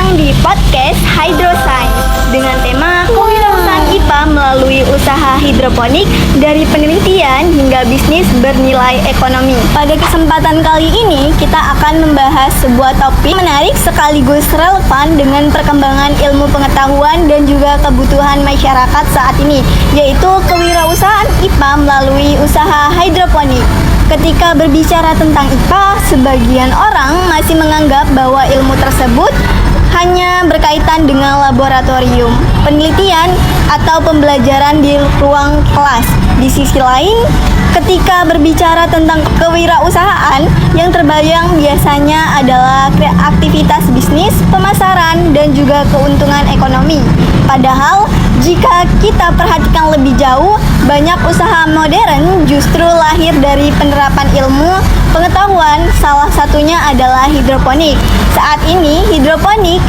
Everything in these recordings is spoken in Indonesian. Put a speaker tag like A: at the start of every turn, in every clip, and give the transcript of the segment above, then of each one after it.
A: datang di podcast Hydroscience dengan tema kewirausahaan IPA melalui usaha hidroponik dari penelitian hingga bisnis bernilai ekonomi. Pada kesempatan kali ini kita akan membahas sebuah topik menarik sekaligus relevan dengan perkembangan ilmu pengetahuan dan juga kebutuhan masyarakat saat ini, yaitu kewirausahaan IPA melalui usaha hidroponik. Ketika berbicara tentang IPA, sebagian orang masih menganggap bahwa ilmu tersebut hanya berkaitan dengan laboratorium, penelitian, atau pembelajaran di ruang kelas. Di sisi lain, ketika berbicara tentang kewirausahaan, yang terbayang biasanya adalah aktivitas bisnis, pemasaran, dan juga keuntungan ekonomi. Padahal, jika kita perhatikan lebih jauh, banyak usaha modern justru lahir dari penerapan ilmu pengetahuan, salah satunya adalah hidroponik. Saat ini, hidroponik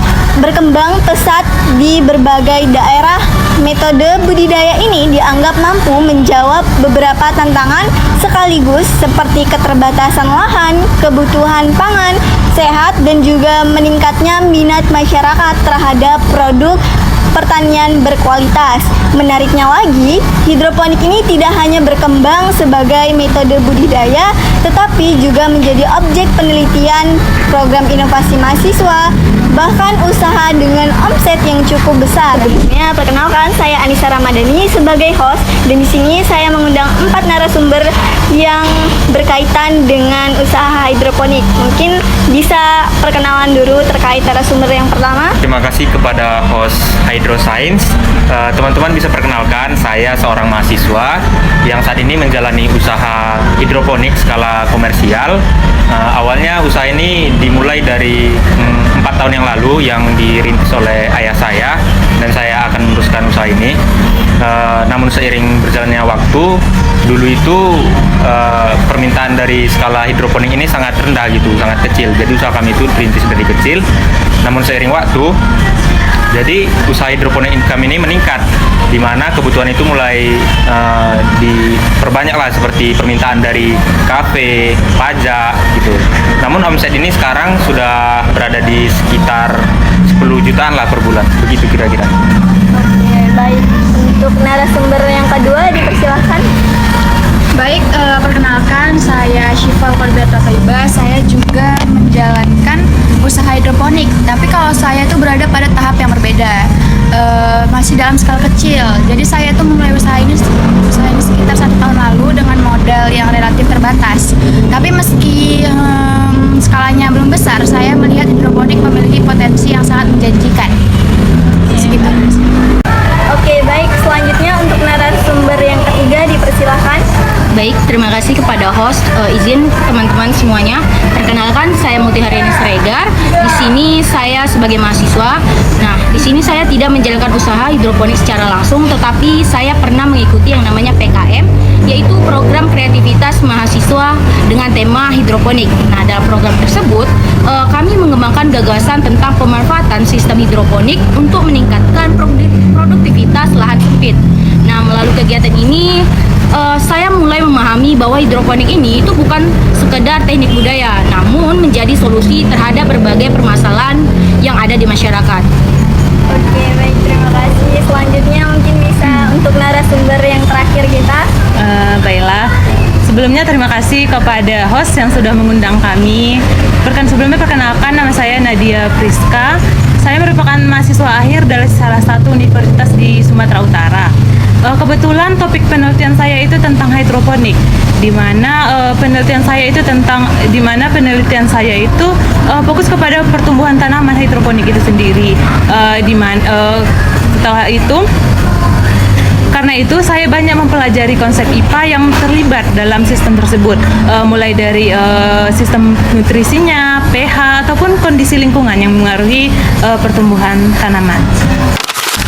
A: berkembang pesat di berbagai daerah. Metode budidaya ini dianggap mampu menjawab beberapa tantangan sekaligus seperti keterbatasan lahan, kebutuhan pangan sehat, dan juga meningkatnya minat masyarakat terhadap produk pertanian berkualitas. Menariknya lagi, hidroponik ini tidak hanya berkembang sebagai metode budidaya, tetapi juga menjadi objek penelitian, program inovasi mahasiswa, bahkan usaha dengan omset yang cukup besar. Sebelumnya, perkenalkan, saya Anissa Ramadhani sebagai host, dan di sini saya mengundang 4 narasumber yang berkaitan dengan usaha hidroponik. Mungkin bisa perkenalan dulu terkait narasumber yang pertama.
B: Terima kasih kepada host Hydroscience. Teman-teman bisa perkenalkan, saya seorang mahasiswa yang saat ini menjalani usaha hidroponik skala komersial. Awalnya usaha ini dimulai dari 4 tahun yang lalu yang dirintis oleh ayah saya, dan saya akan meneruskan usaha ini. Namun seiring berjalannya waktu, dulu itu permintaan dari skala hidroponik ini sangat rendah gitu, sangat kecil. Jadi usaha kami itu dirintis dari kecil. Namun seiring waktu, jadi usaha hidroponik kami ini meningkat, di mana kebutuhan itu mulai diperbanyak lah, seperti permintaan dari kafe, pajak gitu. Namun omset ini sekarang sudah berada di sekitar 10 jutaan lah per bulan, begitu kira-kira.
A: Oke, baik. Untuk narasumber yang kedua dipersilahkan.
C: Baik, perkenalkan, saya Syifa Korbiata Taiba. Saya juga menjalankan usaha hidroponik, tapi kalau saya itu berada pada tahap yang berbeda, masih dalam skala kecil. Jadi saya itu memulai usaha ini sekitar 1 tahun lalu dengan modal yang relatif terbatas. Tapi meski skalanya belum besar, saya melihat hidroponik memiliki potensi yang sangat menjanjikan. Segitu.
A: Oke, baik. Selanjutnya untuk narasumber yang ketiga dipersilahkan.
D: Baik, terima kasih kepada host. Izin teman-teman semuanya, perkenalkan, saya Muti Haryani Siregar. Di sini saya sebagai mahasiswa. Nah, di sini saya tidak menjalankan usaha hidroponik secara langsung, tetapi saya pernah mengikuti yang namanya PKM, yaitu program kreativitas mahasiswa dengan tema hidroponik. Nah, dalam program tersebut, kami mengembangkan gagasan tentang pemanfaatan sistem hidroponik untuk meningkatkan produktivitas lahan sempit. Nah, melalui kegiatan ini, saya mulai memahami bahwa hidroponik ini itu bukan sekedar teknik budaya, namun menjadi solusi terhadap berbagai permasalahan yang ada di masyarakat.
A: Oke, baik, terima kasih. Selanjutnya mungkin bisa untuk narasumber yang terakhir kita.
E: Baiklah, sebelumnya terima kasih kepada host yang sudah mengundang kami. Sebelumnya perkenalkan, nama saya Nadia Priska. Saya merupakan mahasiswa akhir dari salah satu universitas di Sumatera Utara. Kebetulan topik penelitian saya itu tentang hidroponik, di mana penelitian saya itu fokus kepada pertumbuhan tanaman hidroponik itu sendiri. Setelah itu, karena itu saya banyak mempelajari konsep IPA yang terlibat dalam sistem tersebut, mulai dari sistem nutrisinya, pH, ataupun kondisi lingkungan yang mengaruhi pertumbuhan tanaman.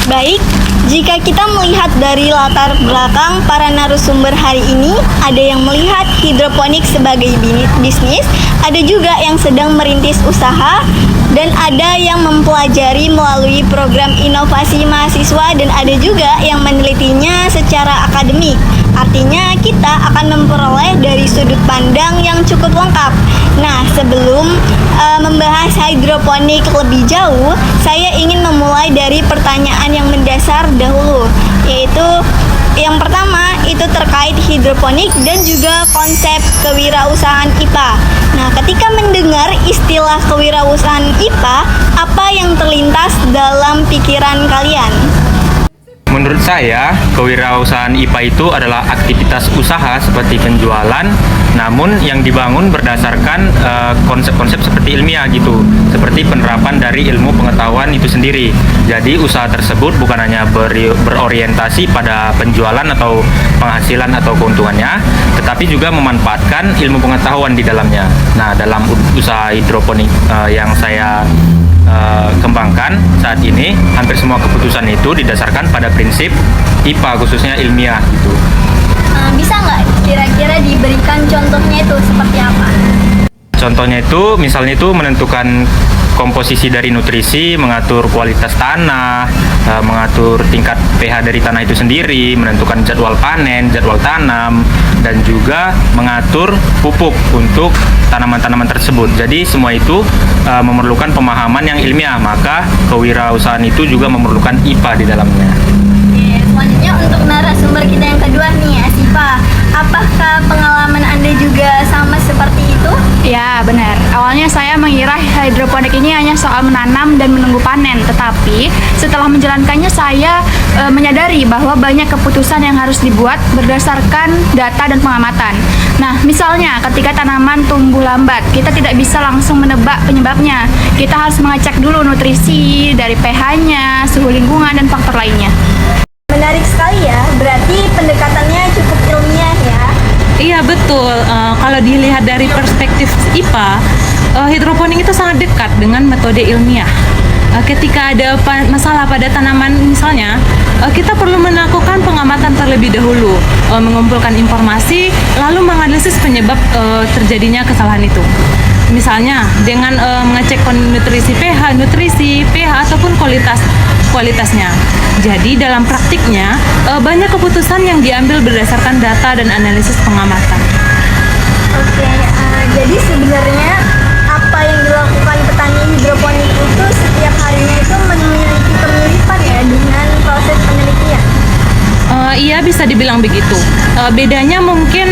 A: Baik, jika kita melihat dari latar belakang para narasumber hari ini, ada yang melihat hidroponik sebagai bisnis, ada juga yang sedang merintis usaha, dan ada yang mempelajari melalui program inovasi mahasiswa, dan ada juga yang menelitinya secara akademik. Artinya kita akan memperoleh dari sudut pandang yang cukup lengkap. Nah, sebelum membahas hidroponik lebih jauh, saya ingin memulai dari pertanyaan yang mendasar dahulu, yaitu yang pertama itu terkait hidroponik dan juga konsep kewirausahaan IPA. Nah, ketika mendengar istilah kewirausahaan IPA, apa yang terlintas dalam pikiran kalian?
B: Menurut saya, kewirausahaan IPA itu adalah aktivitas usaha seperti penjualan, namun yang dibangun berdasarkan konsep-konsep seperti ilmiah gitu, seperti penerapan dari ilmu pengetahuan itu sendiri. Jadi usaha tersebut bukan hanya berorientasi pada penjualan atau penghasilan atau keuntungannya, tetapi juga memanfaatkan ilmu pengetahuan di dalamnya. Nah, dalam usaha hidroponik yang saya kembangkan saat ini, hampir semua keputusan itu didasarkan pada prinsip IPA, khususnya ilmiah gitu.
A: Bisa nggak kira-kira diberikan contohnya itu seperti apa?
B: Contohnya itu, misalnya itu menentukan komposisi dari nutrisi, mengatur kualitas tanah, mengatur tingkat pH dari tanah itu sendiri, menentukan jadwal panen, jadwal tanam, dan juga mengatur pupuk untuk tanaman-tanaman tersebut. Jadi semua itu memerlukan pemahaman yang ilmiah, maka kewirausahaan itu juga memerlukan IPA di dalamnya.
A: Oke, selanjutnya untuk narasumber kita yang kedua nih, Asifa. Apakah pengalaman Anda juga sama seperti itu?
C: Ya, benar. Awalnya saya mengira hidroponik ini hanya soal menanam dan menunggu panen, tetapi setelah menjalankannya saya menyadari bahwa banyak keputusan yang harus dibuat berdasarkan data dan pengamatan. Nah, misalnya ketika tanaman tumbuh lambat, kita tidak bisa langsung menebak penyebabnya. Kita harus mengecek dulu nutrisi dari pH-nya, suhu lingkungan, dan faktor lainnya.
A: Menarik sekali ya, berarti pendekatannya cukup ilmiah ya.
E: Iya betul, kalau dilihat dari perspektif IPA, hidroponik itu sangat dekat dengan metode ilmiah. Ketika ada masalah pada tanaman misalnya, kita perlu melakukan pengamatan terlebih dahulu, mengumpulkan informasi, lalu menganalisis penyebab terjadinya kesalahan itu. Misalnya dengan mengecek nutrisi pH ataupun kualitasnya. Jadi dalam praktiknya banyak keputusan yang diambil berdasarkan data dan analisis pengamatan.
A: Oke, jadi sebenarnya apa yang dilakukan petani hidroponik itu setiap harinya itu memiliki kemiripan ya dengan proses penelitian.
E: Iya, bisa dibilang begitu. Bedanya mungkin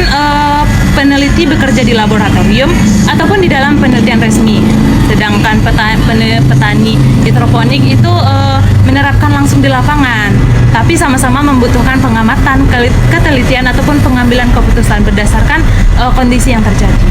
E: peneliti bekerja di laboratorium ataupun di dalam penelitian resmi. Sedangkan petani hidroponik itu menerapkan langsung di lapangan. Tapi sama-sama membutuhkan pengamatan, ketelitian ataupun pengambilan keputusan berdasarkan kondisi yang terjadi.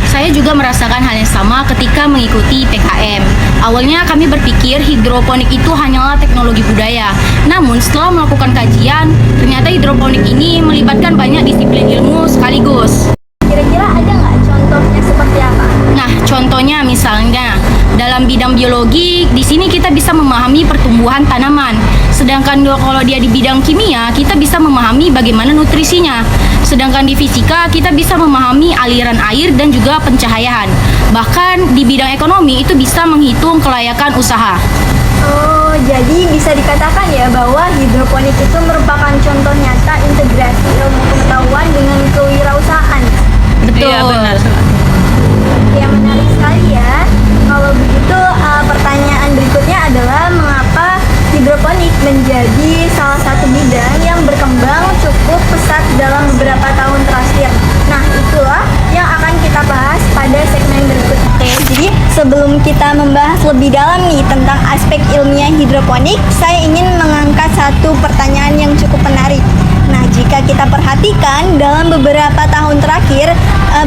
D: Saya juga merasakan hal yang sama ketika mengikuti PKM. Awalnya kami berpikir hidroponik itu hanyalah teknologi budaya. Namun setelah melakukan kajian, ternyata hidroponik ini melibatkan banyak disiplin ilmu sekaligus.
A: Kira-kira ada nggak contohnya seperti apa?
D: Nah, contohnya misalnya dalam bidang biologi, di sini kita bisa memahami pertumbuhan tanaman. Sedangkan kalau dia di bidang kimia, kita bisa memahami bagaimana nutrisinya. Sedangkan di fisika, kita bisa memahami aliran air dan juga pencahayaan. Bahkan di bidang ekonomi itu bisa menghitung kelayakan usaha.
A: Oh, jadi bisa dikatakan ya bahwa hidroponik itu merupakan contoh nyata integrasi ilmu pengetahuan dengan kewirausahaan.
D: Betul.
E: Iya, benar.
A: Ya, menarik sekali ya. Kalau begitu, pertanyaan berikutnya adalah mengapa hidroponik menjadi salah satu bidang yang berkembang cukup pesat dalam beberapa tahun terakhir. Nah, itulah yang akan kita bahas pada segmen berikutnya. Oke, jadi sebelum kita membahas lebih dalam nih tentang aspek ilmiah hidroponik, saya ingin mengangkat satu pertanyaan yang cukup menarik. Nah, jika kita perhatikan dalam beberapa tahun terakhir,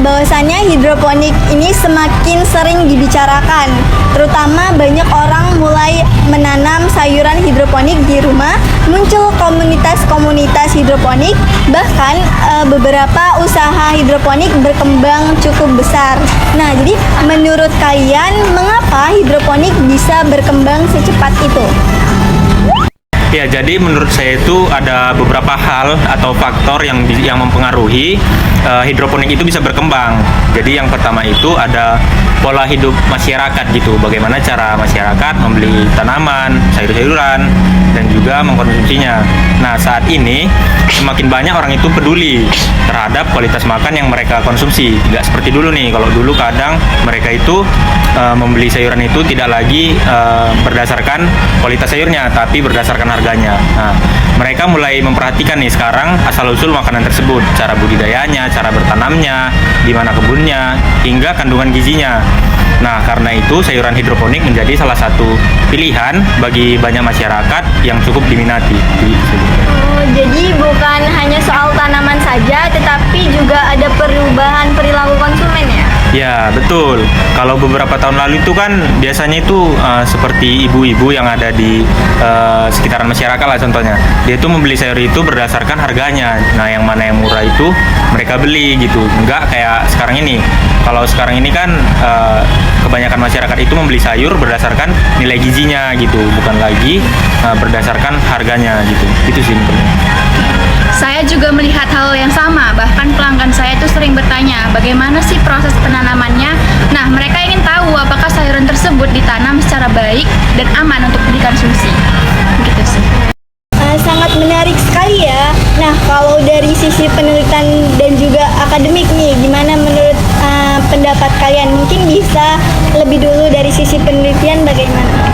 A: bahwasannya hidroponik ini semakin sering dibicarakan. Terutama banyak orang mulai menanam sayuran hidroponik di rumah, muncul komunitas-komunitas hidroponik, bahkan beberapa usaha hidroponik berkembang cukup besar. Nah, jadi menurut kalian mengapa hidroponik bisa berkembang secepat itu?
B: Ya, jadi menurut saya itu ada beberapa hal atau faktor yang mempengaruhi hidroponik itu bisa berkembang. Jadi yang pertama itu ada pola hidup masyarakat gitu. Bagaimana cara masyarakat membeli tanaman, sayur-sayuran, dan juga mengkonsumsinya. Nah, saat ini semakin banyak orang itu peduli terhadap kualitas makan yang mereka konsumsi. Tidak seperti dulu nih. Kalau dulu kadang mereka itu membeli sayuran itu tidak lagi berdasarkan kualitas sayurnya, tapi berdasarkan harganya. Nah, mereka mulai memperhatikan nih sekarang asal-usul makanan tersebut, cara budidayanya, cara bertanamnya, di mana kebunnya, hingga kandungan gizinya. Nah, karena itu sayuran hidroponik menjadi salah satu pilihan bagi banyak masyarakat yang cukup diminati.
A: Oh, jadi bukan hanya soal tanaman saja, tetapi juga ada perubahan perilaku konsumen ya?
B: Ya, betul. Kalau beberapa tahun lalu itu kan biasanya itu seperti ibu-ibu yang ada di sekitaran masyarakat lah contohnya. Dia itu membeli sayur itu berdasarkan harganya. Nah, yang mana yang murah itu mereka beli gitu. Enggak kayak sekarang ini. Kalau sekarang ini kan kebanyakan masyarakat itu membeli sayur berdasarkan nilai gizinya gitu, bukan lagi berdasarkan harganya gitu. Itu sih menurutnya.
C: Saya juga melihat hal yang sama, bahkan pelanggan saya itu sering bertanya, bagaimana sih proses penanamannya? Nah, mereka ingin tahu apakah sayuran tersebut ditanam secara baik dan aman untuk dikonsumsi. Gitu sih.
A: Sangat menarik sekali ya. Nah, kalau dari sisi penelitian dan juga akademik nih, gimana menurut pendapat kalian? Mungkin bisa lebih dulu dari sisi penelitian bagaimana?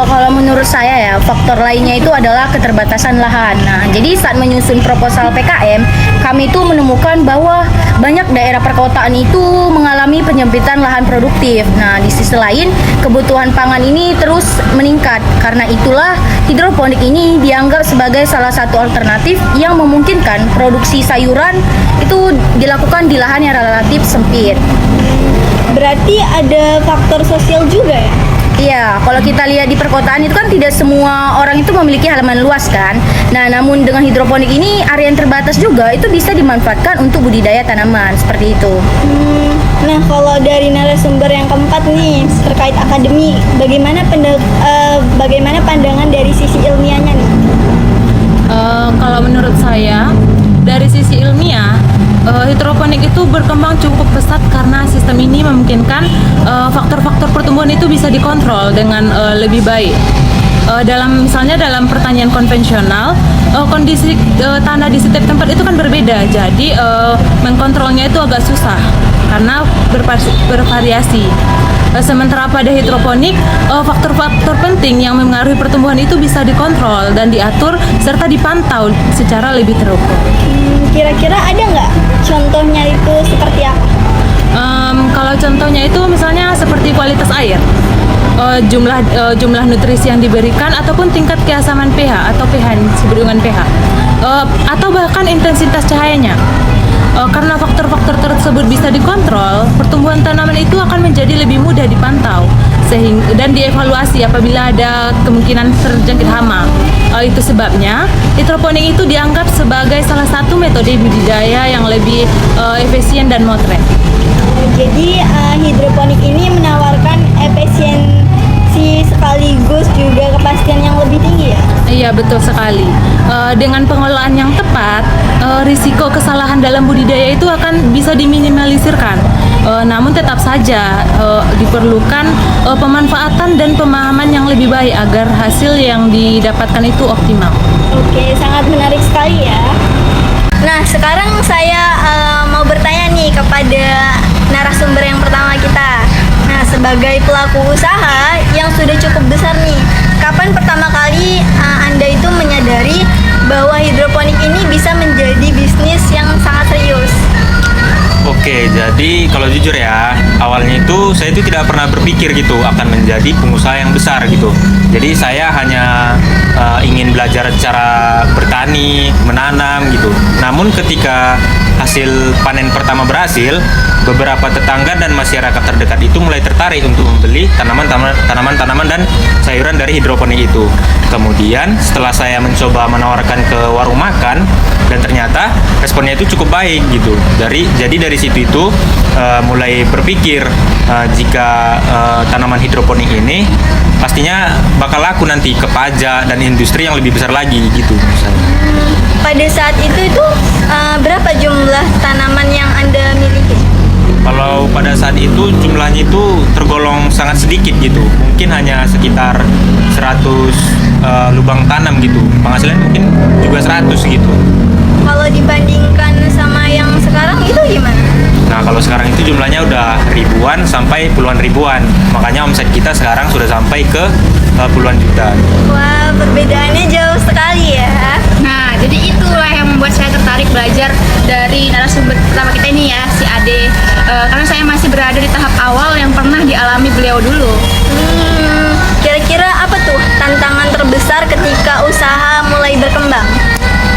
D: Kalau menurut saya ya, faktor lainnya itu adalah keterbatasan lahan. Nah, jadi saat menyusun proposal PKM, kami itu menemukan bahwa banyak daerah perkotaan itu mengalami penyempitan lahan produktif. Nah, di sisi lain, kebutuhan pangan ini terus meningkat. Karena itulah hidroponik ini dianggap sebagai salah satu alternatif yang memungkinkan produksi sayuran itu dilakukan di lahan yang relatif sempit.
A: Berarti ada faktor sosial juga ya?
D: Iya, kalau kita lihat di perkotaan itu kan tidak semua orang itu memiliki halaman luas kan. Nah, namun dengan hidroponik ini area yang terbatas juga itu bisa dimanfaatkan untuk budidaya tanaman seperti itu.
A: Nah, kalau dari narasumber yang keempat nih terkait akademi, bagaimana pandangan dari sisi ilmiahnya nih?
E: Kalau menurut saya, dari sisi ilmiah, hidroponik itu berkembang cukup pesat karena sistem ini memungkinkan faktor-faktor pertumbuhan itu bisa dikontrol dengan lebih baik. Misalnya dalam pertanian konvensional, kondisi tanah di setiap tempat itu kan berbeda, jadi mengkontrolnya itu agak susah karena bervariasi. Sementara pada hidroponik, faktor-faktor penting yang mempengaruhi pertumbuhan itu bisa dikontrol dan diatur serta dipantau secara lebih terukur.
A: Kira-kira ada nggak contohnya itu seperti apa?
E: Kalau contohnya itu misalnya seperti kualitas air, jumlah nutrisi yang diberikan ataupun tingkat keasaman pH atau pH disebut dengan pH, atau bahkan intensitas cahayanya. Karena faktor-faktor tersebut bisa dikontrol, pertumbuhan tanaman itu akan menjadi lebih mudah dipantau dan dievaluasi apabila ada kemungkinan terjangkit hama. Itu sebabnya hidroponik itu dianggap sebagai salah satu metode budidaya yang lebih efisien dan modern.
A: Jadi hidroponik ini menawarkan efisiensi sekaligus juga kepastian yang lebih tinggi ya?
E: Iya, betul sekali. Dengan pengelolaan yang tepat, risiko kesalahan dalam budidaya itu akan bisa diminimalisirkan. Namun tetap saja diperlukan pemanfaatan dan pemahaman yang lebih baik agar hasil yang didapatkan itu optimal.
A: Oke, sangat menarik sekali ya. Nah, sekarang saya mau bertanya nih kepada narasumber yang pertama kita. Nah, sebagai pelaku usaha yang sudah cukup besar nih, kapan pertama kali Anda itu menyadari bahwa hidroponik ini bisa menjadi bisnis yang sangat serius?
B: Oke, jadi kalau jujur ya, awalnya itu saya itu tidak pernah berpikir gitu akan menjadi pengusaha yang besar gitu. Jadi saya hanya ingin belajar cara bertani, menanam gitu. Namun ketika hasil panen pertama berhasil, beberapa tetangga dan masyarakat terdekat itu mulai tertarik untuk membeli tanaman-tanaman dan sayuran dari hidroponik itu. Kemudian setelah saya mencoba menawarkan ke warung makan, dan ternyata responnya itu cukup baik gitu. Jadi dari situ itu mulai berpikir jika tanaman hidroponik ini pastinya bakal laku nanti ke pajak dan industri yang lebih besar lagi gitu.
A: Pada saat itu berapa jumlah tanaman yang Anda miliki?
B: Kalau pada saat itu jumlahnya itu tergolong sangat sedikit gitu. Mungkin hanya sekitar 100 lubang tanam gitu. Penghasilannya mungkin juga 100 gitu.
A: Kalau dibandingkan sama yang sekarang itu gimana?
B: Nah, kalau sekarang itu jumlahnya udah ribuan sampai puluhan ribuan. Makanya omset kita sekarang sudah sampai ke puluhan juta.
A: Wah, perbedaannya jauh sekali ya.
C: Nah, jadi itulah yang membuat saya tertarik belajar dari narasumber pertama kita ini ya, si Ade. Karena saya masih berada di tahap awal yang pernah dialami beliau dulu.
A: Kira-kira apa tuh tantangan terbesar ketika usaha mulai berkembang?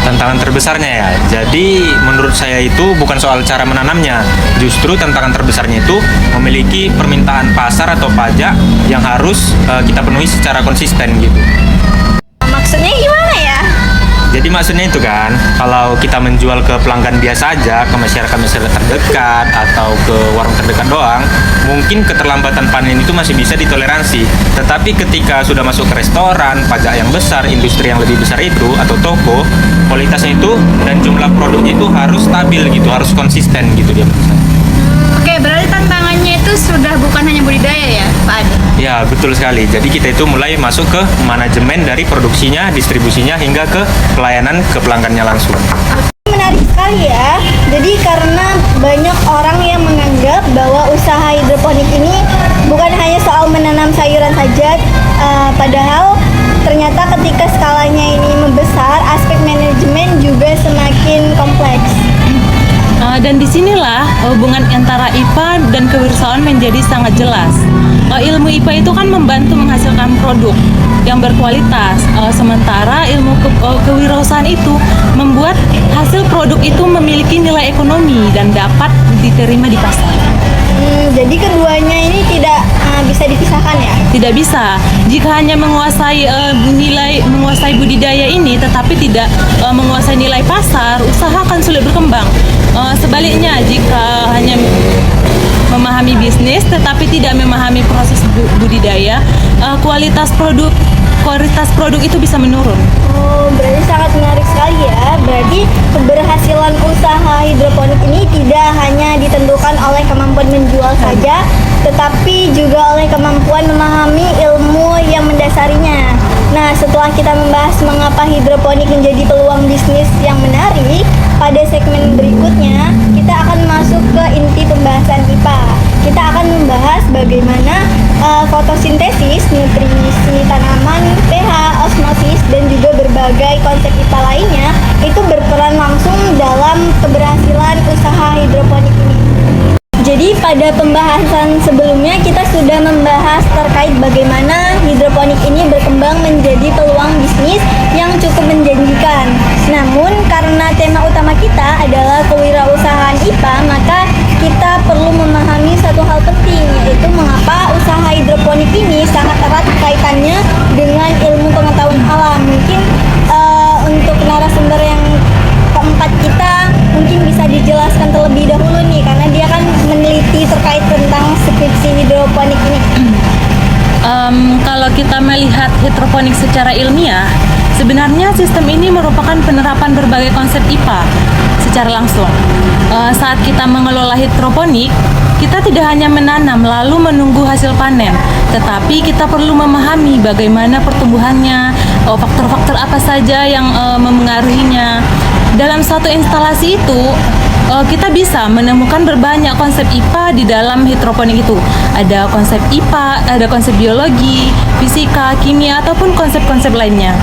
B: Tantangan terbesarnya ya, jadi menurut saya itu bukan soal cara menanamnya. Justru tantangan terbesarnya itu memiliki permintaan pasar atau pajak yang harus kita penuhi secara konsisten gitu.
A: Maksudnya gimana ya?
B: Jadi maksudnya itu kan, kalau kita menjual ke pelanggan biasa aja, ke masyarakat terdekat atau ke warung terdekat doang, mungkin keterlambatan panen itu masih bisa ditoleransi. Tetapi ketika sudah masuk ke restoran, pajak yang besar, industri yang lebih besar itu, atau toko, kualitasnya itu dan jumlah produknya itu harus stabil gitu, harus konsisten gitu dia.
C: Oke, berarti tantangannya itu sudah bukan hanya budidaya ya, Pak Ade?
B: Ya, betul sekali. Jadi kita itu mulai masuk ke manajemen dari produksinya, distribusinya, hingga ke pelayanan ke pelanggannya langsung.
A: Menarik sekali ya. Jadi karena banyak orang yang menganggap bahwa usaha hidroponik ini bukan hanya soal menanam sayuran saja, padahal ternyata ketika skalanya ini membesar, aspek manajemen juga semakin kompleks.
E: Dan disinilah hubungan antara IPA dan kewirausahaan menjadi sangat jelas. Ilmu IPA itu kan membantu menghasilkan produk yang berkualitas, sementara ilmu kewirausahaan itu membuat hasil produk itu memiliki nilai ekonomi dan dapat diterima di pasar.
A: Jadi keduanya ini tidak bisa dipisahkan ya?
E: Tidak bisa. Jika hanya menguasai menguasai budidaya ini, tetapi tidak menguasai nilai pasar, usaha akan sulit berkembang. Sebaliknya, jika hanya memahami bisnis tetapi tidak memahami proses budidaya, kualitas produk itu bisa menurun.
A: Oh, berarti sangat menarik sekali ya. Berarti keberhasilan usaha hidroponik ini tidak hanya ditentukan oleh kemampuan menjual saja, tetapi juga oleh kemampuan memahami ilmu yang mendasarinya. Nah, setelah kita membahas mengapa hidroponik menjadi peluang bisnis yang menarik, pada segmen berikutnya kita akan masuk ke inti pembahasan IPA. Kita akan membahas bagaimana fotosintesis, nutrisi tanaman, pH, osmosis, dan juga berbagai konsep IPA lainnya itu berperan langsung dalam keberhasilan usaha hidroponik ini. Jadi pada pembahasan sebelumnya kita sudah membahas terkait bagaimana hidroponik ini berkembang menjadi peluang bisnis yang cukup menjanjikan. Namun karena tema utama kita adalah kewirausahaan IPA, maka kita perlu memahami satu hal penting, yaitu mengapa usaha hidroponik ini sangat erat kaitannya dengan ilmu pengetahuan alam. Mungkin untuk narasumber yang keempat kita mungkin bisa dijelaskan terlebih dahulu nih, karena dia kan meneliti terkait tentang skripsi hidroponik ini.
E: Kalau kita melihat hidroponik secara ilmiah, sebenarnya sistem ini merupakan penerapan berbagai konsep IPA secara langsung. Saat kita mengelola hidroponik, kita tidak hanya menanam lalu menunggu hasil panen, tetapi kita perlu memahami bagaimana pertumbuhannya, faktor-faktor apa saja yang memengaruhinya. Dalam suatu instalasi itu, kita bisa menemukan berbanyak konsep IPA di dalam hidroponik itu. Ada konsep IPA, ada konsep biologi, fisika, kimia, ataupun konsep-konsep lainnya.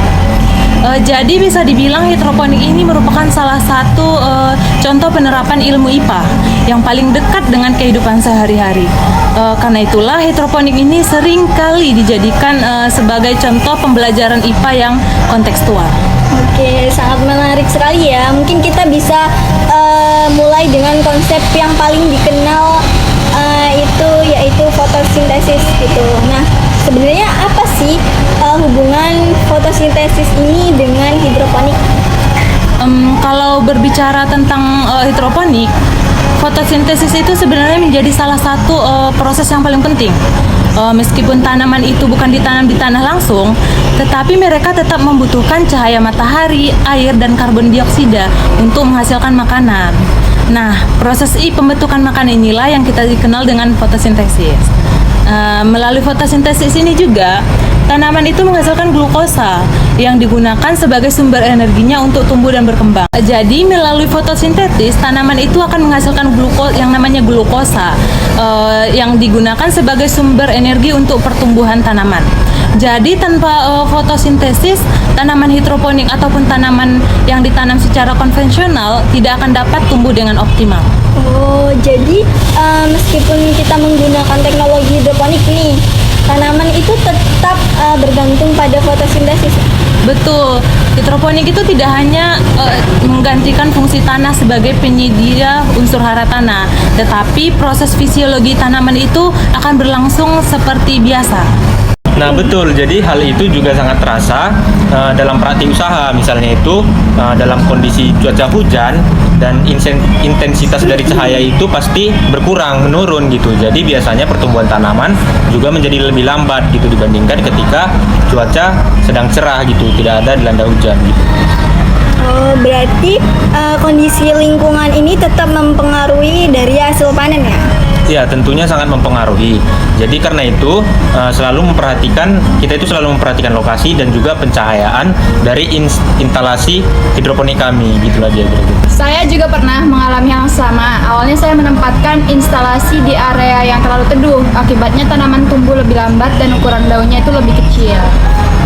E: Jadi bisa dibilang hidroponik ini merupakan salah satu contoh penerapan ilmu IPA yang paling dekat dengan kehidupan sehari-hari. Karena itulah hidroponik ini sering kali dijadikan sebagai contoh pembelajaran IPA yang kontekstual.
A: Oke, sangat menarik sekali ya. Mungkin kita bisa mulai dengan konsep yang paling dikenal yaitu fotosintesis gitu. Nah, sebenarnya apa sih hubungan fotosintesis ini dengan hidroponik?
E: Kalau berbicara tentang hidroponik, fotosintesis itu sebenarnya menjadi salah satu proses yang paling penting. Meskipun tanaman itu bukan ditanam di tanah langsung, tetapi mereka tetap membutuhkan cahaya matahari, air, dan karbon dioksida untuk menghasilkan makanan. Nah, proses pembentukan makanan inilah yang kita dikenal dengan fotosintesis. Melalui fotosintesis ini juga tanaman itu menghasilkan glukosa yang digunakan sebagai sumber energinya untuk tumbuh dan berkembang. Jadi melalui fotosintesis tanaman itu akan menghasilkan yang namanya glukosa yang digunakan sebagai sumber energi untuk pertumbuhan tanaman. Jadi tanpa fotosintesis tanaman hidroponik ataupun tanaman yang ditanam secara konvensional tidak akan dapat tumbuh dengan optimal.
A: Oh, jadi meskipun kita menggunakan teknologi hidroponik nih, tanaman itu tetap bergantung pada fotosintesis.
E: Betul, hidroponik itu tidak hanya menggantikan fungsi tanah sebagai penyedia unsur hara tanah, tetapi proses fisiologi tanaman itu akan berlangsung seperti biasa.
B: Nah betul, jadi hal itu juga sangat terasa dalam praktik usaha. Misalnya itu dalam kondisi cuaca hujan dan intensitas dari cahaya itu pasti berkurang, menurun gitu. Jadi biasanya pertumbuhan tanaman juga menjadi lebih lambat gitu dibandingkan ketika cuaca sedang cerah gitu, tidak ada dilanda hujan gitu.
A: Oh, berarti kondisi lingkungan ini tetap mempengaruhi dari hasil panen ya?
B: Ya, tentunya sangat mempengaruhi. Jadi karena itu kita itu selalu memperhatikan lokasi dan juga pencahayaan dari instalasi hidroponik kami, gitulah dia.
C: Saya juga pernah mengalami hal sama. Awalnya saya menempatkan instalasi di area yang terlalu teduh. Akibatnya tanaman tumbuh lebih lambat dan ukuran daunnya itu lebih kecil.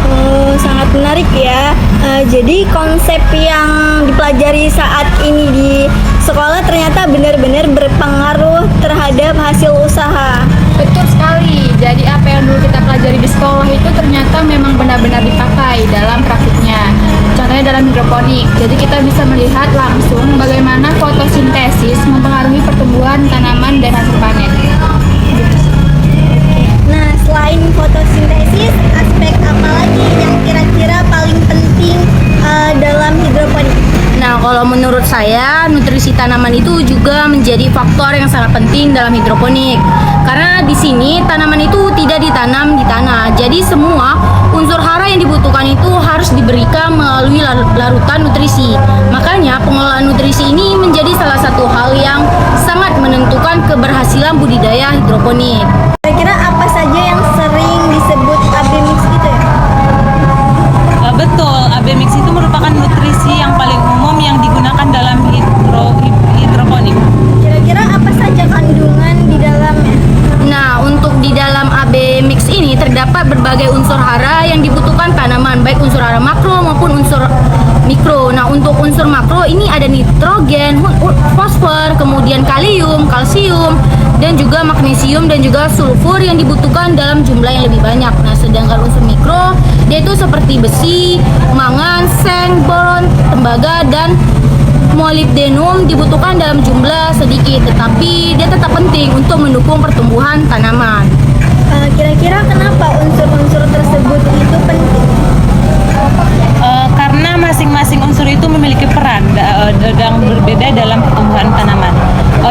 A: Oh, sangat menarik ya. Jadi konsep yang dipelajari saat ini di sekolah ternyata benar-benar berpengaruh terhadap hasil usaha.
C: Betul sekali. Jadi apa yang dulu kita pelajari di sekolah itu ternyata memang benar-benar dipakai dalam praktiknya. Contohnya dalam hidroponik. Jadi kita bisa melihat langsung bagaimana fotosintesis mempengaruhi pertumbuhan tanaman dan hasil panen.
A: Nah, selain fotosintesis, aspek apa lagi yang kira-kira paling penting dalam hidroponik?
D: Nah, kalau menurut saya, nutrisi tanaman itu juga menjadi faktor yang sangat penting dalam hidroponik. Karena di sini tanaman itu tidak ditanam di tanah. Jadi semua unsur hara yang dibutuhkan itu harus diberikan melalui larutan nutrisi. Makanya pengelolaan nutrisi ini menjadi salah satu hal yang sangat menentukan keberhasilan budidaya hidroponik.
A: Kira-kira apa saja yang sering disebut AB mix gitu ya?
E: Betul, AB mix itu merupakan nutrisi yang paling umum yang digunakan dalam hidroponik.
A: Kira-kira apa saja kandungan di dalamnya?
D: Nah, untuk di dalam AB mix ini terdapat berbagai unsur hara yang dibutuhkan tanaman, baik unsur hara makro maupun unsur mikro. Nah, untuk unsur makro ini ada nitrogen, fosfor, kemudian kalium, kalsium, dan juga magnesium dan juga sulfur yang dibutuhkan dalam jumlah yang lebih banyak. Nah, sedangkan unsur mikro dia itu seperti besi, mangan, seng, boron, tembaga, dan molibdenum dibutuhkan dalam jumlah sedikit, tetapi dia tetap penting untuk mendukung pertumbuhan tanaman.
A: Kira-kira kenapa unsur-unsur tersebut itu penting?
E: Karena masing-masing unsur itu memiliki peran yang berbeda dalam pertumbuhan tanaman.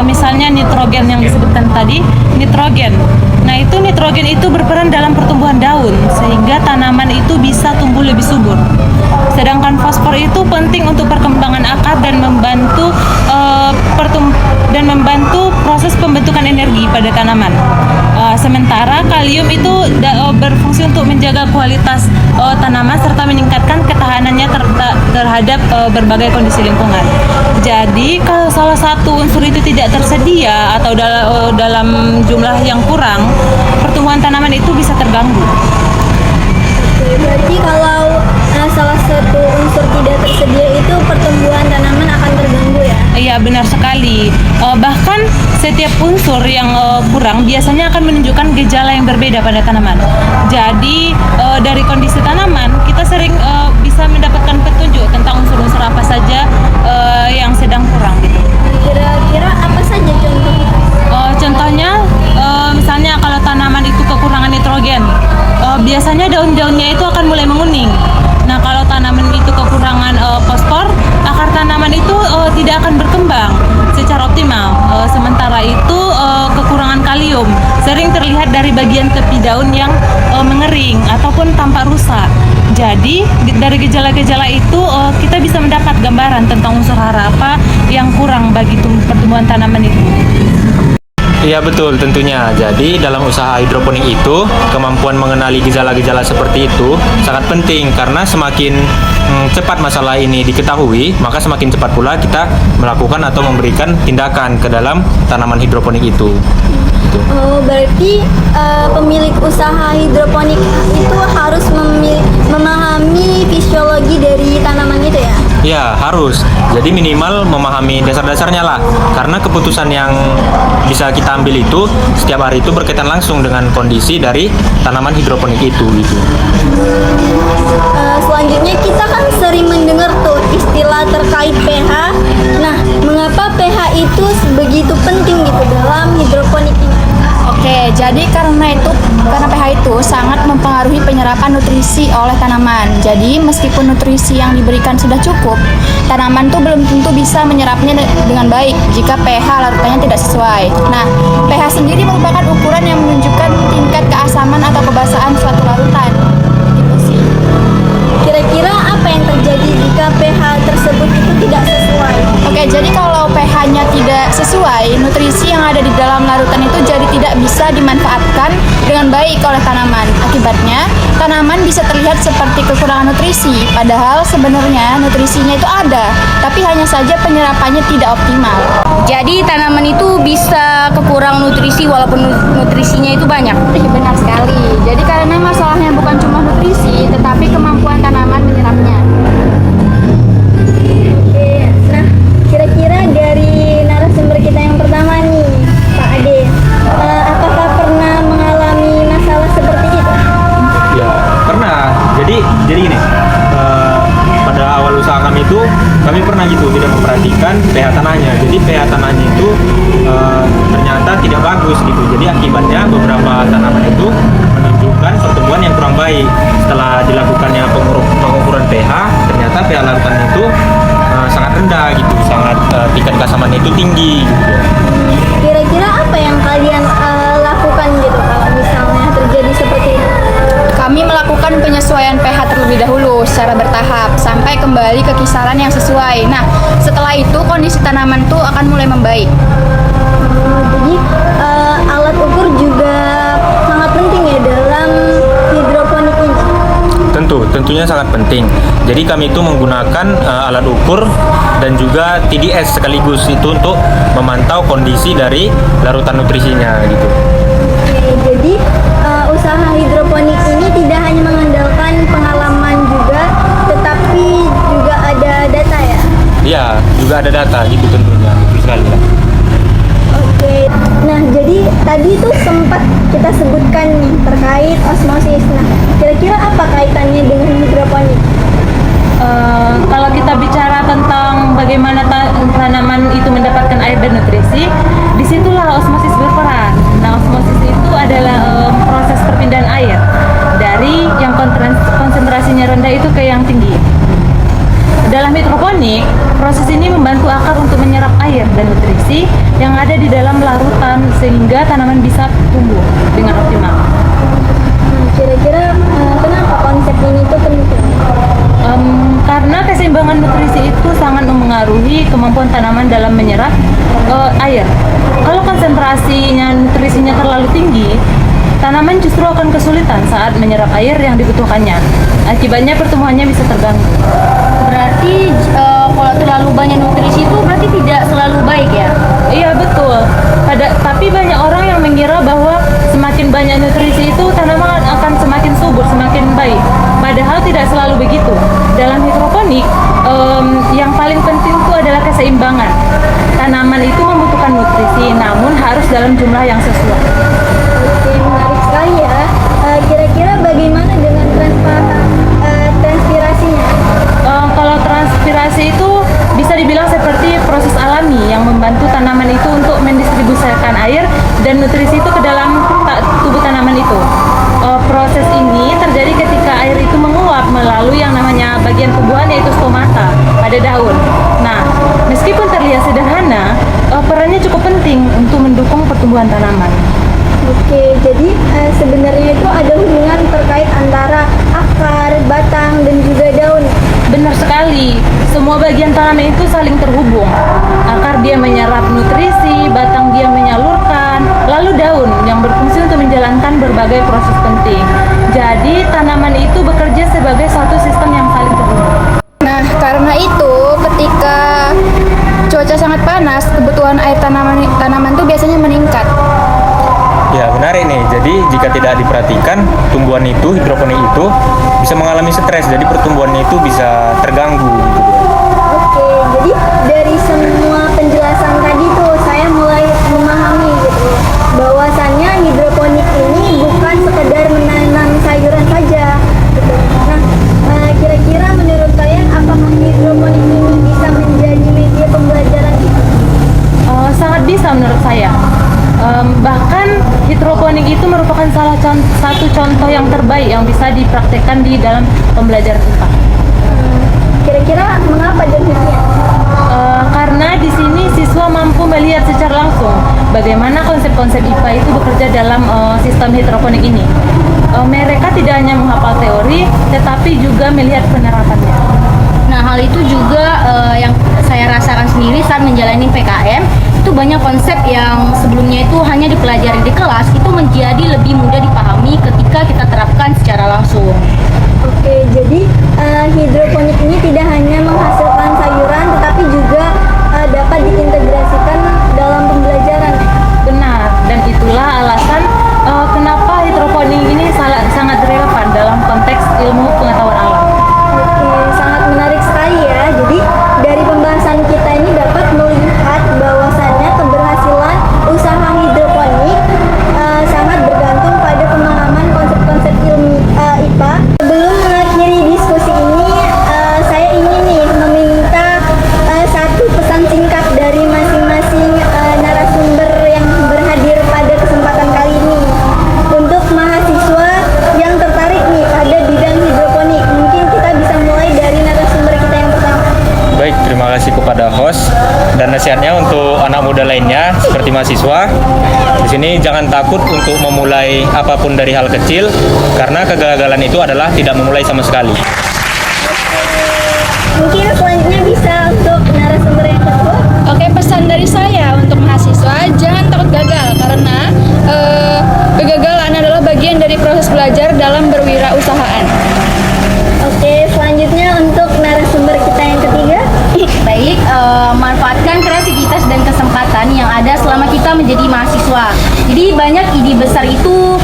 E: Misalnya nitrogen yang disebutkan tadi, nitrogen. Nah, itu nitrogen itu berperan dalam pertumbuhan daun sehingga tanaman itu bisa tumbuh lebih subur. Sedangkan fosfor itu penting untuk perkembangan akar dan membantu proses pembentukan energi pada tanaman. Sementara kalium itu berfungsi untuk menjaga kualitas tanaman serta meningkatkan ketahanannya terhadap berbagai kondisi lingkungan. Jadi kalau salah satu unsur itu tidak tersedia atau dalam jumlah yang kurang, pertumbuhan tanaman itu bisa terganggu.
A: Oke, berarti kalau salah satu unsur tidak tersedia itu pertumbuhan tanaman akan terganggu ya?
E: Iya, benar sekali. Bahkan setiap unsur yang kurang biasanya akan menunjukkan gejala yang berbeda pada tanaman. Jadi dari kondisi tanaman kita sering bisa mendapatkan petunjuk tentang unsur-unsur apa saja yang sedang kurang gitu.
A: Kira-kira apa saja contohnya?
E: Contohnya misalnya kalau tanaman itu kekurangan nitrogen, biasanya daun-daunnya itu akan mulai menguning. Nah, kalau tanaman itu kekurangan fosfor, akar tanaman itu tidak akan berkembang secara optimal. Sementara itu kekurangan kalium, sering terlihat dari bagian tepi daun yang mengering ataupun tampak rusak. Jadi dari gejala-gejala itu kita bisa mendapat gambaran tentang unsur hara apa yang kurang bagi pertumbuhan tanaman itu.
B: Iya betul tentunya. Jadi dalam usaha hidroponik itu kemampuan mengenali gejala-gejala seperti itu sangat penting karena semakin cepat masalah ini diketahui, maka semakin cepat pula kita melakukan atau memberikan tindakan ke dalam tanaman hidroponik itu. Gitu.
A: Oh, berarti pemilik usaha hidroponik itu harus memahami fisiologi dari tanaman itu ya?
B: Ya harus. Jadi minimal memahami dasar-dasarnya lah. Karena keputusan yang bisa kita ambil itu setiap hari itu berkaitan langsung dengan kondisi dari tanaman hidroponik itu gitu.
A: Selanjutnya kita kan sering mendengar tuh istilah terkait pH. Nah, mengapa pH itu begitu penting gitu dalam hidroponik ini?
C: Oke, jadi karena pH itu sangat mempengaruhi penyerapan nutrisi oleh tanaman. Jadi meskipun nutrisi yang diberikan sudah cukup, tanaman tuh belum tentu bisa menyerapnya dengan baik jika pH larutannya tidak sesuai. Nah, pH sendiri merupakan ukuran yang menunjukkan tingkat keasaman atau kebasahan suatu larutan. Gitu sih.
A: Kira-kira apa yang terjadi jika pH tersebut itu tidak sesuai?
C: Oke, jadi kalau pH-nya tidak sesuai, nutrisi yang ada di dalam larutan itu jadi tidak bisa dimanfaatkan dengan baik oleh tanaman. Akibatnya, tanaman bisa terlihat seperti kekurangan nutrisi, padahal sebenarnya nutrisinya itu ada, tapi hanya saja penyerapannya tidak optimal.
D: Jadi tanaman itu bisa kekurang nutrisi walaupun nutrisinya itu banyak.
C: Benar sekali. Jadi karena masalahnya bukan cuma nutrisi, tetapi kemampuan tanaman menyerapnya.
A: Oke, nah kira-kira dari narasumber kita yang pertama nih, Pak Ade, apakah pernah mengalami masalah seperti itu?
B: Ya pernah. Jadi gini. Pada awal usaha kami itu kami pernah gitu tidak memperhatikan pH tanahnya. Jadi pH tanahnya itu ternyata tidak bagus gitu. Jadi akibatnya beberapa tanaman itu menunjukkan pertumbuhan yang kurang baik. Setelah dilakukannya pengukuran pH, ternyata pH larutannya itu sangat rendah gitu, sangat tingkat keasamannya itu tinggi gitu.
A: Kira-kira apa yang kalian lakukan gitu kalau misalnya terjadi seperti itu?
C: Kami melakukan penyesuaian pH terlebih dahulu secara bertahap sampai kembali ke kisaran yang sesuai. Nah, setelah itu kondisi tanaman tuh akan mulai membaik.
A: Jadi alat ukur juga sangat penting ya dalam hidroponik ini.
B: Tentunya sangat penting. Jadi kami itu menggunakan alat ukur dan juga TDS sekaligus itu untuk memantau kondisi dari larutan nutrisinya gitu.
A: Oke, jadi usaha hidroponik ini tidak hanya mengandalkan pengalaman juga, tetapi juga ada data ya?
B: Iya, juga ada data gitu tentunya, betul sekali lah.
A: Oke, nah jadi tadi tuh sempat kita sebutkan nih terkait osmosis. Nah, kira-kira apa kaitannya dengan hidroponik?
E: Kalau kita bicara tentang bagaimana tanaman itu mendapatkan air dan nutrisi, disitulah osmosis berperan. Nah, osmosis itu adalah proses perpindahan air dari yang konsentrasinya rendah itu ke yang tinggi. Dalam hidroponik, proses ini membantu akar untuk menyerap air dan nutrisi yang ada di dalam larutan sehingga tanaman bisa tumbuh dengan optimal.
A: Nah, kira-kira kenapa konsep ini tuh penting?
E: Karena keseimbangan nutrisi itu sangat memengaruhi kemampuan tanaman dalam menyerap air. Kalau konsentrasinya nutrisinya terlalu tinggi, tanaman justru akan kesulitan saat menyerap air yang dibutuhkannya. Akibatnya pertumbuhannya bisa terganggu.
D: Berarti kalau terlalu banyak nutrisi itu berarti tidak selalu baik ya?
E: Iya betul. Tapi banyak orang yang mengira bahwa semakin banyak nutrisi itu tanaman akan semakin subur, semakin baik. Padahal tidak selalu begitu. Dalam hidroponik, yang paling penting itu adalah keseimbangan. Tanaman itu membutuhkan nutrisi, namun harus dalam jumlah yang sesuai.
A: Oke, menarik sekali ya. Kira-kira bagaimana dengan transpirasinya?
E: Kalau transpirasi itu bisa dibilang seperti proses alami yang membantu tanaman itu untuk mendistribusikan air dan nutrisi itu ke dalam tubuh tanaman itu. Proses ini terjadi ketika air itu menguap melalui yang namanya bagian tumbuhan yaitu stomata pada daun. Nah, meskipun terlihat sederhana, perannya cukup penting untuk mendukung pertumbuhan tanaman.
A: Oke, sebenarnya itu ada hubungan terkait antara akar, batang, dan juga daun.
E: Benar sekali, semua bagian tanaman itu saling terhubung. Akar dia menyerap nutrisi, batang dia menyalurkan, lalu daun yang berfungsi untuk menjalankan berbagai proses penting. Jadi tanaman itu bekerja sebagai suatu sistem yang saling terhubung.
C: Nah, karena itu ketika cuaca sangat panas, kebutuhan air tanaman itu biasanya meningkat.
B: Ya benar ini. Jadi jika tidak diperhatikan, tumbuhan itu, hidroponik itu bisa mengalami stres. Jadi pertumbuhannya itu bisa terganggu. Gitu.
A: Oke, jadi dari semua penjelasan tadi tuh saya mulai memahami gitu bahwasannya hidroponik ini bukan sekedar menanam sayuran saja gitu. Nah, kira-kira menurut kalian apakah hidroponik ini bisa menjadi media pembelajaran?
E: Sangat bisa menurut saya. Bahkan hidroponik itu merupakan satu contoh yang terbaik yang bisa dipraktekkan di dalam pembelajaran IPA.
A: Kira-kira mengapa demikian?
E: Karena di sini siswa mampu melihat secara langsung bagaimana konsep-konsep IPA itu bekerja dalam sistem hidroponik ini. Mereka tidak hanya menghafal teori, tetapi juga melihat penerapannya.
D: Nah, hal itu juga yang saya rasakan sendiri saat menjalani PKM. Itu banyak konsep yang sebelumnya itu hanya dipelajari di kelas, itu menjadi lebih mudah dipahami ketika kita terapkan secara langsung.
A: Oke, jadi hidroponik ini tidak hanya menghasilkan sayuran, tetapi juga dapat diintegrasikan dalam pembelajaran.
E: Benar, dan itulah alasan kenapa hidroponik ini sangat relevan dalam konteks ilmu pengetahuan alam.
A: Oke, sangat menarik sekali ya. Jadi dari pembahasan kita ini dapat melihat bahwasannya keberhasilan usaha hidroponik sangat bergantung pada pemahaman konsep-konsep ilmu IPA. Sebelum mengakhiri diskusi ini, saya ingin nih meminta satu pesan singkat dari masing-masing narasumber yang berhadir pada kesempatan kali ini. Untuk mahasiswa yang tertarik nih pada bidang hidroponik, mungkin kita bisa mulai dari narasumber kita yang pertama.
B: Baik, terima kasih kepada host dan nasihatnya untuk anak muda lainnya seperti mahasiswa. Di sini jangan takut untuk memulai apapun dari hal kecil karena kegagalan itu adalah tidak memulai sama sekali.
A: Mungkin selanjutnya bisa untuk narasumber yang kedua.
C: Oke, pesan dari saya untuk mahasiswa, jangan takut gagal karena kegagalan adalah bagian dari proses belajar dalam berwirausahaan.
A: Oke, selanjutnya untuk narasumber kita yang ketiga.
D: Baik, manfaatkan kreativitas dan kesempatan yang ada selama kita menjadi mahasiswa. Jadi banyak ide besar itu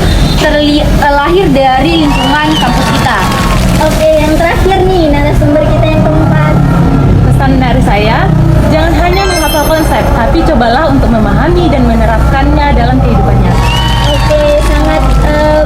D: lahir dari lingkungan kampus kita.
A: Oke, yang terakhir nih narasumber kita yang keempat.
E: Pesan dari saya, jangan hanya menghafal konsep, tapi cobalah untuk memahami dan menerapkannya dalam kehidupan nyata.
A: Oke, sangat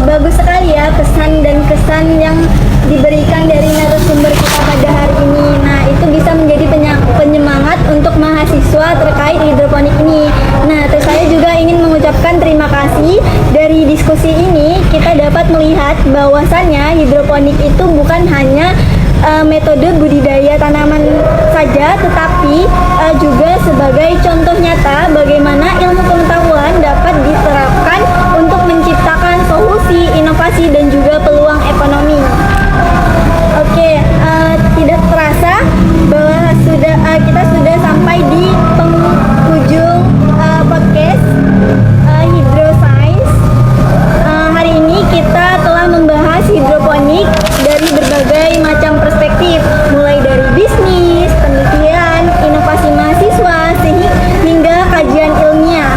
A: bagus sekali ya pesan dan kesan yang diberikan dari narasumber kita pada hari ini. Nah, itu bisa menjadi penyemangat untuk mahasiswa terkait hidroponik ini. Nah, saya juga ingin mengucapkan terima kasih. Dari diskusi ini kita dapat melihat bahwasannya hidroponik itu bukan hanya metode budidaya tanaman saja, tetapi juga sebagai contoh nyata bagaimana ilmu pengetahuan dapat diterapkan untuk menciptakan solusi, inovasi, dan juga peluang ekonomi. Oke, tidak terasa bahwa kita sudah sampai di penghujung podcast Hydroscience. Hari ini kita telah membahas hidroponik dari berbagai macam perspektif, mulai dari bisnis, penelitian, inovasi mahasiswa, hingga kajian ilmiah.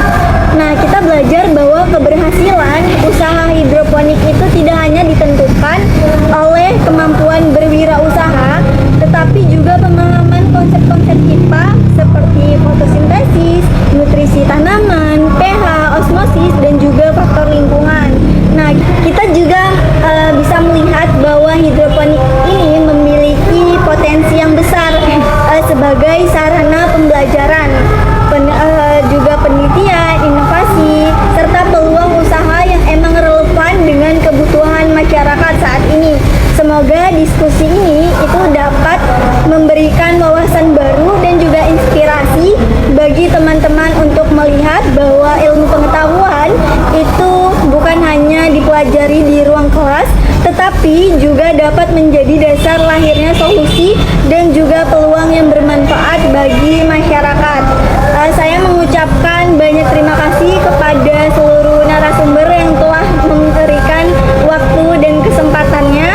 A: Nah, kita belajar bahwa keberhasilan usaha hidroponik itu tidak hanya ditentukan oleh kemampuan berwirausaha, tetapi juga pemahaman konsep-konsep IPA seperti fotosintesis, nutrisi tanaman, pH, osmosis, dan juga faktor lingkungan. Nah, kita juga bisa melihat bahwa hidroponik ini memiliki potensi yang besar sebagai sarana pembelajaran, juga penelitian, inovasi, serta peluang usaha yang emang relevan dengan kebutuhan masyarakat saat ini. Semoga diskusi ini itu dapat memberikan wawasan baru dan juga inspirasi bagi teman-teman untuk melihat bahwa ilmu pengetahuan itu bukan hanya dipelajari tapi juga dapat menjadi dasar lahirnya solusi dan juga peluang yang bermanfaat bagi masyarakat. Saya mengucapkan banyak terima kasih kepada seluruh narasumber yang telah memberikan waktu dan kesempatannya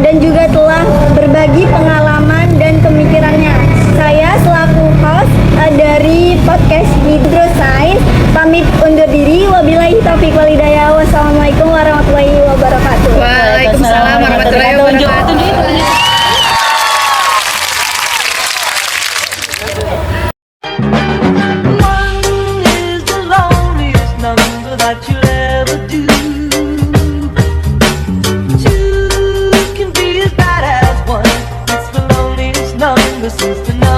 A: dan juga telah berbagi pengalaman dan pemikirannya. Saya selaku host dari podcast Hydroscience pamit undur diri. Wabillahi taufiq wal hidayah. Wassalamualaikum warahmatullahi wabarakatuh.
C: Waalaikumsalam warahmatullahi wabarakatuh.
F: One is the loneliest number that you'll ever do. Two can be as bad as one. It's the loneliest number since the